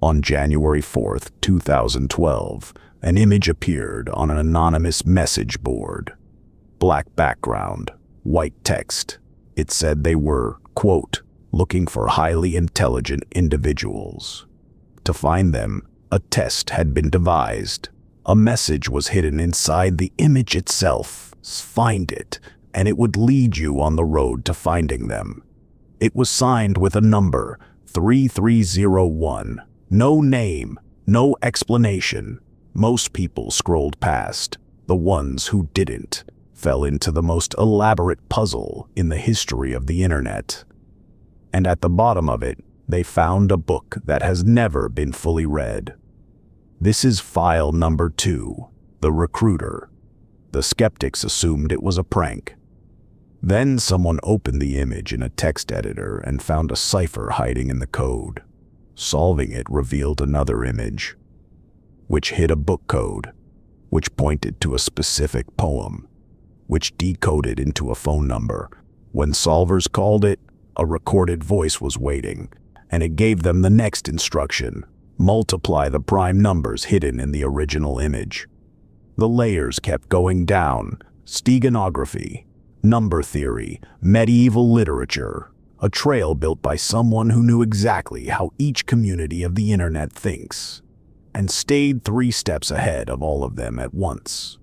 On January 4th, 2012, an image appeared on an anonymous message board. Black background, white text. It said they were, quote, looking for highly intelligent individuals. To find them, a test had been devised. A message was hidden inside the image itself. Find it, and it would lead you on the road to finding them. It was signed with a number, 3301. No name, no explanation. Most people scrolled past. The ones who didn't fell into the most elaborate puzzle in the history of the internet. And at the bottom of it, they found a book that has never been fully read. This is file number 2, The Recruiter. The skeptics assumed it was a prank. Then someone opened the image in a text editor and found a cipher hiding in the code. Solving it revealed another image, which hid a book code, which pointed to a specific poem, which decoded into a phone number. When solvers called it, a recorded voice was waiting, and it gave them the next instruction: multiply the prime numbers hidden in the original image. The layers kept going down: steganography, number theory, medieval literature, a trail built by someone who knew exactly how each community of the internet thinks, and stayed 3 steps ahead of all of them at once.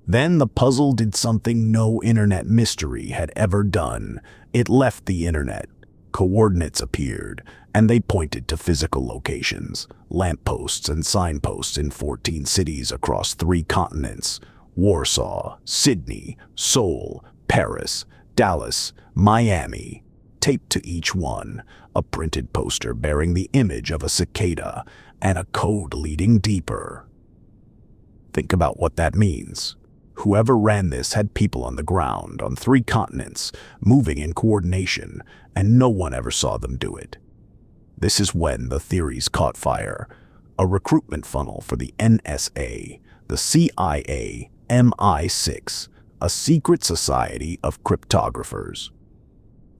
Then the puzzle did something no internet mystery had ever done. It left the internet. Coordinates appeared, and they pointed to physical locations, lampposts and signposts in 14 cities across 3 continents: Warsaw, Sydney, Seoul, Paris, Dallas, Miami. Taped to each one, a printed poster bearing the image of a cicada and a code leading deeper. Think about what that means. Whoever ran this had people on the ground on 3 continents, moving in coordination, and no one ever saw them do it. This is when the theories caught fire. A recruitment funnel for the NSA, the CIA, MI6, a secret society of cryptographers.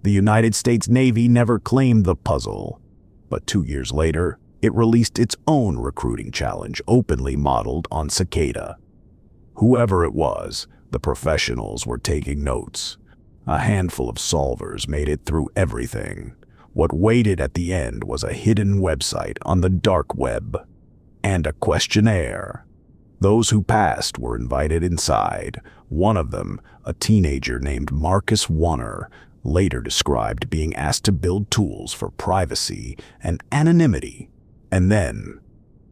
The United States Navy never claimed the puzzle, but 2 years later, it released its own recruiting challenge openly modeled on Cicada. Whoever it was, the professionals were taking notes. A handful of solvers made it through everything. What waited at the end was a hidden website on the dark web and a questionnaire. Those who passed were invited inside. One of them, a teenager named Marcus Warner, later described being asked to build tools for privacy and anonymity. And then,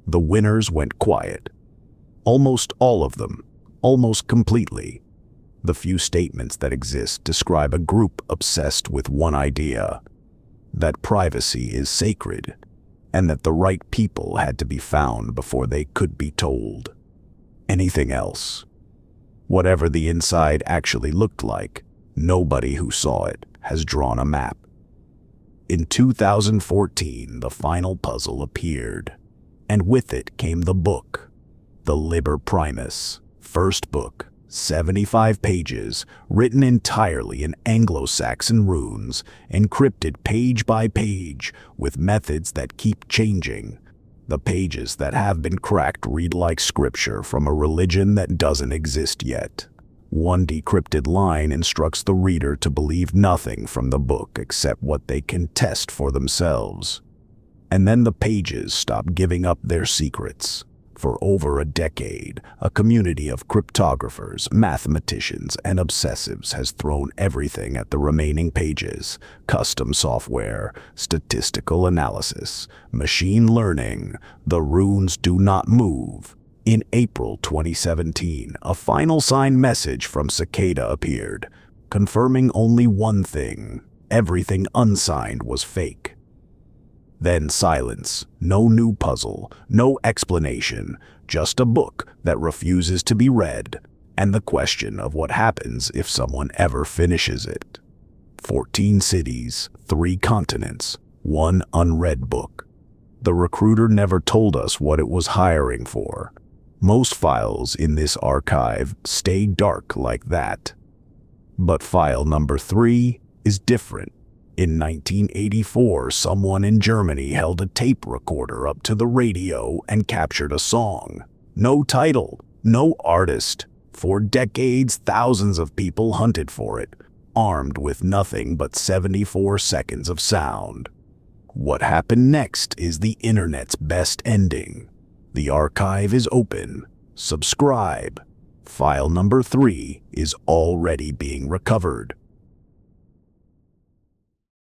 the winners went quiet. Almost all of them, almost completely. The few statements that exist describe a group obsessed with one idea: that privacy is sacred, and that the right people had to be found before they could be told. Anything else, whatever the inside actually looked like, nobody who saw it has drawn a map. In 2014, the final puzzle appeared, and with it came the book, the Liber Primus, first book, 75 pages, written entirely in Anglo-Saxon runes, encrypted page by page, with methods that keep changing. The pages that have been cracked read like scripture from a religion that doesn't exist yet. One decrypted line instructs the reader to believe nothing from the book except what they can test for themselves. And then the pages stop giving up their secrets. For over a decade, a community of cryptographers, mathematicians, and obsessives has thrown everything at the remaining pages: custom software, statistical analysis, machine learning. The runes do not move. In April 2017, a final signed message from Cicada appeared, confirming only one thing: everything unsigned was fake. Then silence, no new puzzle, no explanation, just a book that refuses to be read, and the question of what happens if someone ever finishes it. 14 cities, 3 continents, 1 unread book. The recruiter never told us what it was hiring for. Most files in this archive stay dark like that. But file number 3 is different. In 1984, someone in Germany held a tape recorder up to the radio and captured a song. No title, no artist. For decades, thousands of people hunted for it, armed with nothing but 74 seconds of sound. What happened next is the internet's best ending. The archive is open. Subscribe. File number 3 is already being recovered.